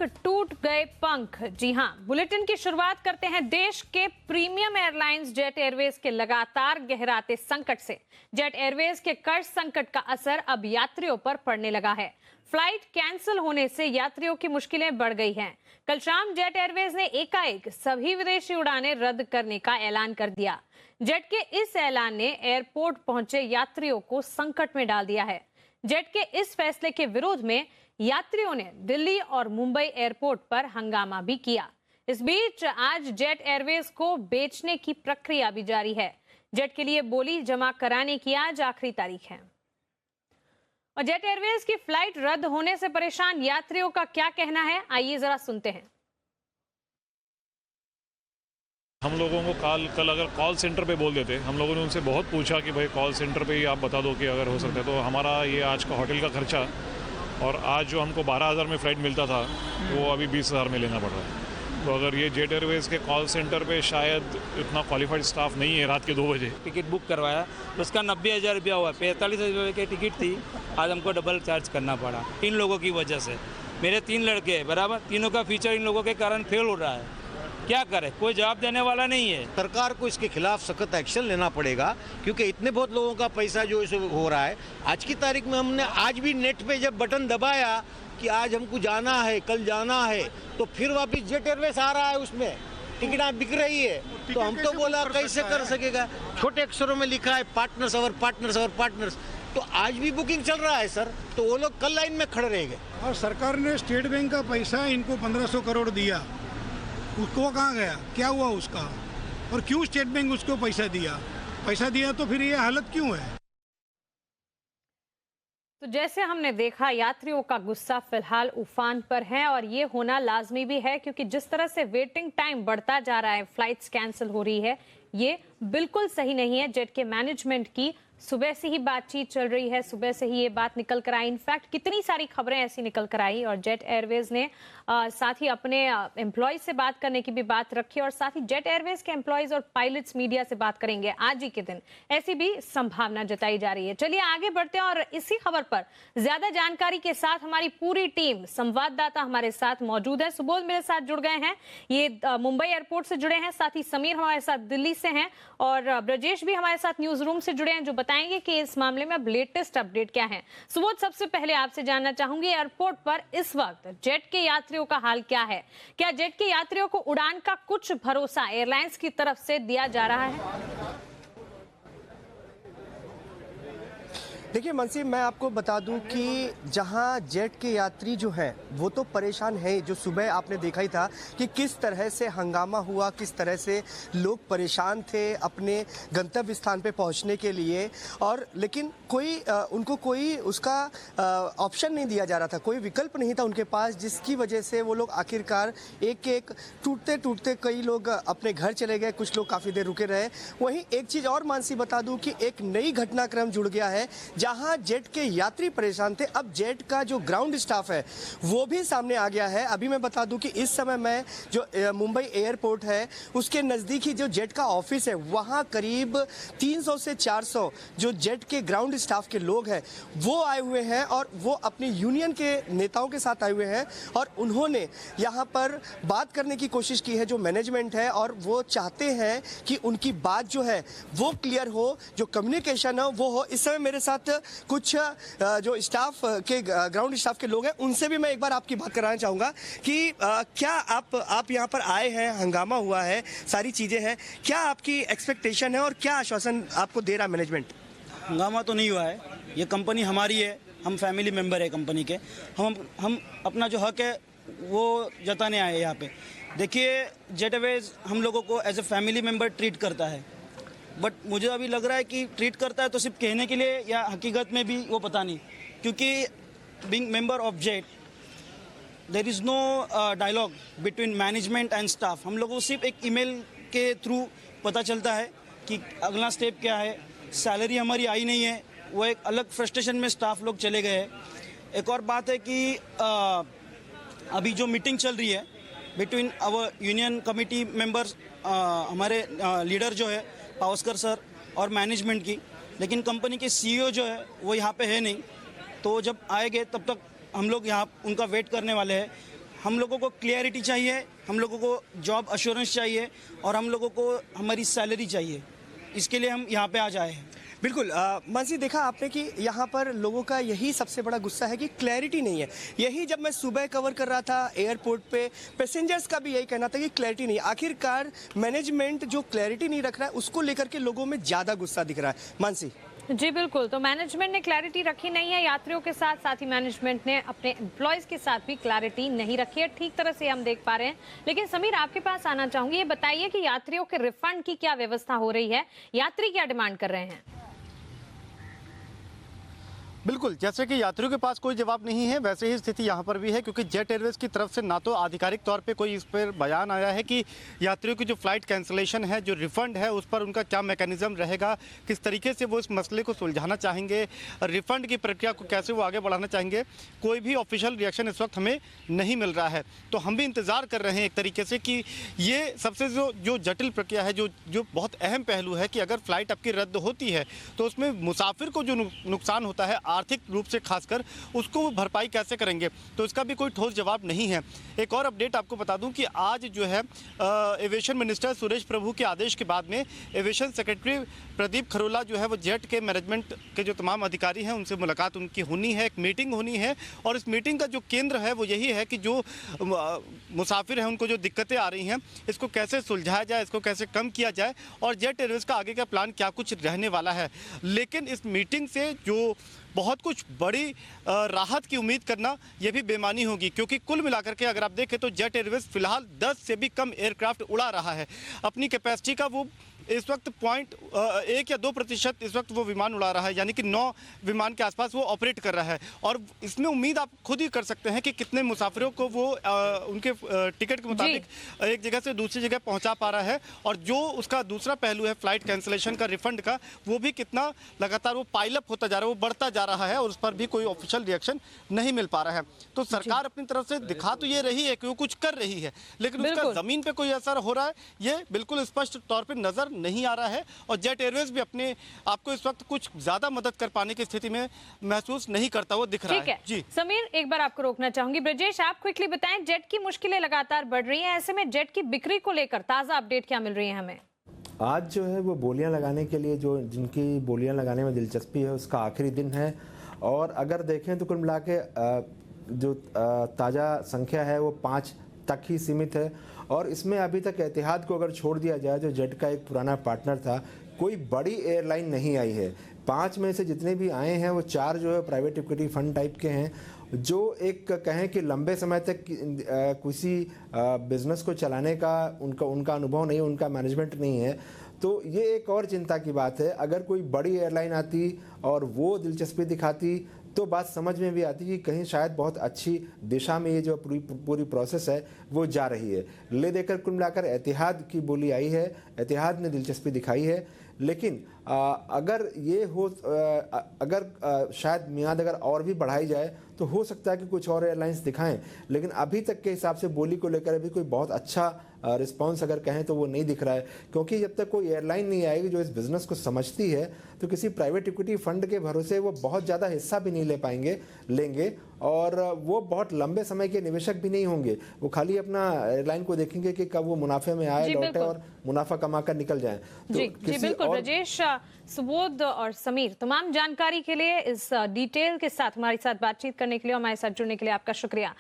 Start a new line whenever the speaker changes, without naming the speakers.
आतंक टूट गए पंख। जी हां, बुलेटिन की शुरुआत करते हैं देश के प्रीमियम एयरलाइंस जेट एयरवेज के लगातार गहराते संकट से। जेट एयरवेज के कर्ज संकट का असर अब यात्रियों पर पड़ने लगा है। फ्लाइट कैंसिल होने से यात्रियों की मुश्किलें बढ़ गई हैं। कल शाम जेट एयरवेज ने एकाएक सभी विदेशी उड़ानें रद्द करने का ऐलान कर दिया। जेट के इस ऐलान ने एयरपोर्ट पहुंचे यात्रियों को संकट में डाल दिया है। जेट के इस फैसले के विरोध में यात्रियों ने दिल्ली और मुंबई एयरपोर्ट पर हंगामा भी किया। इस बीच आज जेट एयरवेज को बेचने की प्रक्रिया भी जारी है। जेट के लिए बोली जमा कराने की आज आखिरी तारीख है। और जेट एयरवेज की फ्लाइट रद्द होने से परेशान यात्रियों का क्या कहना है, आइए जरा सुनते हैं।
हम लोगों को कल अगर कॉल सेंटर पे बोल देते, हम लोगों ने उनसे बहुत पूछा कि भाई कॉल सेंटर पे ही आप बता दो कि अगर हो सकता है तो हमारा ये आज का होटल का खर्चा और आज जो हमको 12,000 में फ़्लाइट मिलता था वो अभी 20,000 में लेना पड़ रहा है। तो अगर ये जेट एयरवेज़ के कॉल सेंटर पे शायद इतना क्वालिफाइड स्टाफ नहीं है रात के 2 बजे।
टिकट बुक करवाया तो उसका 90,000 रुपया हुआ, 45,000 रुपये की टिकट थी, आज हमको डबल चार्ज करना पड़ा 3 लोगों की वजह से। मेरे 3 लड़के हैं बराबर, तीनों का फीचर इन लोगों के कारण फेल हो रहा है। क्या करे, कोई जवाब देने वाला नहीं है।
सरकार को इसके खिलाफ सख्त एक्शन लेना पड़ेगा क्योंकि इतने बहुत लोगों का पैसा जो इसे हो रहा है। आज की तारीख में हमने आज भी नेट पे जब बटन दबाया कि आज हमको जाना है, कल जाना है, तो फिर वापस जेट एयरवेज आ रहा है, उसमें टिकट बिक रही है। तो हम तो बोला कैसे कर सकेगा। छोटे अक्षरों में लिखा है पार्टनर्स और पार्टनर्स और पार्टनर्स, तो आज भी बुकिंग चल रहा है सर। तो वो लोग कल लाइन में खड़े रहेंगे।
और सरकार ने स्टेट बैंक का पैसा इनको 1500 करोड़ दिया, उसको कहाँ गया, क्या हुआ उसका, और क्यों स्टेट बैंक उसको पैसा दिया तो फिर ये हालत क्यों है।
तो जैसे हमने देखा, यात्रियों का गुस्सा फिलहाल उफान पर है और ये होना लाजमी भी है क्योंकि जिस तरह से वेटिंग टाइम बढ़ता जा रहा है, फ्लाइट्स कैंसिल हो रही है, ये बिल्कुल सही नहीं है। जेट के मैनेजमेंट की सुबह से ही बातचीत चल रही है, सुबह से ही ये बात निकल कर आई। इनफैक्ट कितनी सारी खबरें ऐसी निकल कर आई और जेट एयरवेज ने साथ ही अपने एम्प्लॉयज से बात करने की भी बात रखी और साथ ही जेट एयरवेज के एम्प्लॉयज और पायलट्स मीडिया से बात करेंगे आज ही के दिन, ऐसी भी संभावना जताई जा रही है। चलिए आगे बढ़ते हैं और इसी खबर पर ज्यादा जानकारी के साथ हमारी पूरी टीम, संवाददाता हमारे साथ मौजूद है। सुबोध मेरे साथ जुड़ गए हैं, ये मुंबई एयरपोर्ट से जुड़े हैं, साथ ही समीर हमारे साथ दिल्ली से हैं और ब्रजेश भी हमारे साथ न्यूज रूम से जुड़े हैं जो बताएंगे कि इस मामले में अब लेटेस्ट अपडेट क्या है। सुबोध, सबसे पहले आपसे जानना चाहूंगी, एयरपोर्ट पर इस वक्त जेट के यात्रियों का हाल क्या है? क्या जेट के यात्रियों को उड़ान का कुछ भरोसा एयरलाइंस की तरफ से दिया जा रहा है?
देखिए मनसी, मैं आपको बता दूं कि जहां जेट के यात्री जो हैं वो तो परेशान है। जो सुबह आपने देखा ही था कि किस तरह से हंगामा हुआ, किस तरह से लोग परेशान थे अपने गंतव्य स्थान पे पहुंचने के लिए, और लेकिन उनको कोई उसका ऑप्शन नहीं दिया जा रहा था, कोई विकल्प नहीं था उनके पास, जिसकी वजह से वो लोग आखिरकार एक टूटते टूटते कई लोग अपने घर चले गए, कुछ लोग काफ़ी देर रुके रहे। वहीं एक चीज़ और मानसी बता दूं कि एक नई घटनाक्रम जुड़ गया है। जहां जेट के यात्री परेशान थे, अब जेट का जो ग्राउंड स्टाफ है वो भी सामने आ गया है। अभी मैं बता दूं कि इस समय मैं जो मुंबई एयरपोर्ट है उसके नज़दीक ही जो जेट का ऑफिस है, वहां करीब 300 से 400 जो जेट के ग्राउंड स्टाफ के लोग हैं वो आए हुए हैं और वो अपनी यूनियन के नेताओं के साथ आए हुए हैं और उन्होंने यहाँ पर बात करने की कोशिश की है जो मैनेजमेंट है, और वो चाहते हैं कि उनकी बात जो है वो क्लियर हो, जो कम्युनिकेशन है वो हो। इस समय मेरे साथ कुछ जो स्टाफ के ग्राउंड स्टाफ के लोग हैं उनसे भी मैं एक बार आपकी बात कराना चाहूँगा कि क्या आप यहाँ पर आए हैं, हंगामा हुआ है, सारी चीज़ें हैं, क्या आपकी एक्सपेक्टेशन है और क्या आश्वासन आपको दे रहा मैनेजमेंट?
हंगामा तो नहीं हुआ है, ये कंपनी हमारी है, हम फैमिली मेम्बर है कंपनी के, हम अपना जो हक है वो जताने आए हैं यहाँ पे। देखिए, जेट एयरवेज हम लोगों को as a family member treat करता है, बट मुझे अभी लग रहा है कि ट्रीट करता है तो सिर्फ कहने के लिए या हकीकत में भी वो पता नहीं, क्योंकि being member of Jet there is no dialogue between management and staff. हम लोगों को सिर्फ एक ईमेल के थ्रू पता चलता है कि अगला स्टेप क्या है। सैलरी हमारी आई नहीं है, वो एक अलग फ्रस्ट्रेशन में स्टाफ लोग चले गए हैं। एक और बात है कि अभी जो मीटिंग चल रही है between our union committee members, हमारे लीडर जो है पावस्कर सर और मैनेजमेंट की, लेकिन कंपनी के सीईओ जो है वो यहाँ पे है नहीं, तो जब आएंगे तब तक हम लोग यहाँ उनका वेट करने वाले हैं। हम लोगों को क्लियरिटी चाहिए, हम लोगों को जॉब अश्योरेंस चाहिए और हम लोगों को हमारी सैलरी चाहिए। इसके लिए हम यहाँ पे आज आए हैं।
बिल्कुल मंसी, देखा आपने कि यहाँ पर लोगों का यही सबसे बड़ा गुस्सा है कि क्लैरिटी नहीं है। यही जब मैं सुबह कवर कर रहा था एयरपोर्ट पे, पैसेंजर्स का भी यही कहना था कि क्लैरिटी नहीं। आखिरकार मैनेजमेंट जो क्लैरिटी नहीं रख रहा है उसको लेकर के लोगों में ज़्यादा गुस्सा दिख रहा है। मानसी
जी बिल्कुल, तो मैनेजमेंट ने क्लैरिटी रखी नहीं है यात्रियों के साथ, साथ ही मैनेजमेंट ने अपने एम्प्लॉयज के साथ भी क्लैरिटी नहीं रखी है, ठीक तरह से हम देख पा रहे हैं। लेकिन समीर, आपके पास आना चाहूंगी, ये बताइए कि यात्रियों के रिफंड की क्या व्यवस्था हो रही है, यात्री क्या डिमांड कर रहे हैं?
बिल्कुल, जैसे कि यात्रियों के पास कोई जवाब नहीं है, वैसे ही स्थिति यहाँ पर भी है, क्योंकि जेट एयरवेज की तरफ से ना तो आधिकारिक तौर पे कोई इस पर बयान आया है कि यात्रियों की जो फ्लाइट कैंसिलेशन है, जो रिफंड है, उस पर उनका क्या मैकेनिज्म रहेगा, किस तरीके से वो इस मसले को सुलझाना चाहेंगे, रिफंड की प्रक्रिया को कैसे वो आगे बढ़ाना चाहेंगे, कोई भी ऑफिशियल रिएक्शन इस वक्त हमें नहीं मिल रहा है। तो हम भी इंतज़ार कर रहे हैं एक तरीके से कि ये सबसे जो जटिल प्रक्रिया है, जो बहुत अहम पहलू है कि अगर फ्लाइट आपकी रद्द होती है तो उसमें मुसाफिर को जो नुकसान होता है आर्थिक रूप से खासकर, उसको वो भरपाई कैसे करेंगे, तो इसका भी कोई ठोस जवाब नहीं है। एक और अपडेट आपको बता दूं कि आज जो है एविएशन मिनिस्टर सुरेश प्रभु के आदेश के बाद में एविएशन सेक्रेटरी प्रदीप खरोला जो है वो जेट के मैनेजमेंट के जो तमाम अधिकारी हैं उनसे मुलाकात उनकी होनी है, एक मीटिंग होनी है, और इस मीटिंग का जो केंद्र है वो यही है कि जो मुसाफिर हैं उनको जो दिक्कतें आ रही हैं इसको कैसे सुलझाया जाए, इसको कैसे कम किया जाए, और जेट एयरवेज का आगे का प्लान क्या कुछ रहने वाला है। लेकिन इस मीटिंग से जो बहुत कुछ बड़ी राहत की उम्मीद करना यह भी बेमानी होगी, क्योंकि कुल मिलाकर के अगर आप देखें तो जेट एयरवेज फिलहाल 10 से भी कम एयरक्राफ्ट उड़ा रहा है। अपनी कैपेसिटी का वो इस वक्त 1 या 2% इस वक्त वो विमान उड़ा रहा है, यानी कि 9 विमान के आसपास वो ऑपरेट कर रहा है। और इसमें उम्मीद आप खुद ही कर सकते हैं कि कितने मुसाफिरों को वो उनके टिकट के मुताबिक एक जगह से दूसरी जगह पहुंचा पा रहा है, और जो उसका दूसरा पहलू है फ्लाइट कैंसिलेशन का, रिफंड का, वो भी कितना लगातार वो पाइलअप होता जा रहा है, वो बढ़ता जा रहा है, और उस पर भी कोई ऑफिशियल रिएक्शन नहीं मिल पा रहा है। तो सरकार अपनी तरफ से दिखा तो ये रही है कि वो कुछ कर रही है, लेकिन उसका जमीन पे कोई असर हो रहा है ये बिल्कुल स्पष्ट तौर पर नजर नहीं आ रहा है। और जेट एयरवेज भी अपने आपको इस वक्त कुछ ज्यादा मदद कर पाने की स्थिति में महसूस नहीं करता हुआ दिख रहा है। जी
समीर, एक बार आपको रोकना चाहूंगी। ब्रजेश, आप क्विकली बताएं, जेट की मुश्किलें लगातार बढ़ रही हैं, ऐसे में जेट की बिक्री को लेकर ताजा अपडेट क्या मिल रही है हमें?
आज जो है वो बोलियां लगाने के लिए, जो जिनकी बोलियां लगाने में दिलचस्पी है, उसका आखिरी दिन है। और अगर देखें तो कुल मिला के जो ताज़ा संख्या है वो 5 तक ही सीमित है। और इसमें अभी तक एतिहाद को अगर छोड़ दिया जाए, जो जेट का एक पुराना पार्टनर था, कोई बड़ी एयरलाइन नहीं आई है। 5 में से जितने भी आए हैं वो 4 जो है प्राइवेट इक्विटी फंड टाइप के हैं, जो एक कहें कि लंबे समय तक किसी बिजनेस को चलाने का उनका अनुभव नहीं, उनका मैनेजमेंट नहीं है। तो ये एक और चिंता की बात है। अगर कोई बड़ी एयरलाइन आती और वो दिलचस्पी दिखाती तो बात समझ में भी आती कि कहीं शायद बहुत अच्छी दिशा में ये जो पूरी प्रोसेस है वो जा रही है। ले देकर कुल मिलाकर एतिहाद की बोली आई है, एतिहाद ने दिलचस्पी दिखाई है। लेकिन अगर ये हो अगर शायद मियाद अगर और भी बढ़ाई जाए तो हो सकता है कि कुछ और एयरलाइंस दिखाएं, लेकिन अभी तक के हिसाब से बोली को लेकर अभी कोई बहुत अच्छा रिस्पांस अगर कहें तो वो नहीं दिख रहा है। क्योंकि जब तक कोई एयरलाइन नहीं आएगी जो इस बिज़नेस को समझती है, तो किसी प्राइवेट इक्विटी फंड के भरोसे वो बहुत ज़्यादा हिस्सा भी नहीं लेंगे, और वो बहुत लंबे समय के निवेशक भी नहीं होंगे। वो खाली अपना एयरलाइन को देखेंगे कि कब वो मुनाफे में आए, लौटे और मुनाफा कमा कर निकल जाए।
जी बिल्कुल। ब्रजेश, सुबोध और समीर, तमाम जानकारी के लिए, इस डिटेल के साथ हमारे साथ बातचीत करने के लिए, हमारे साथ जुड़ने के लिए आपका शुक्रिया।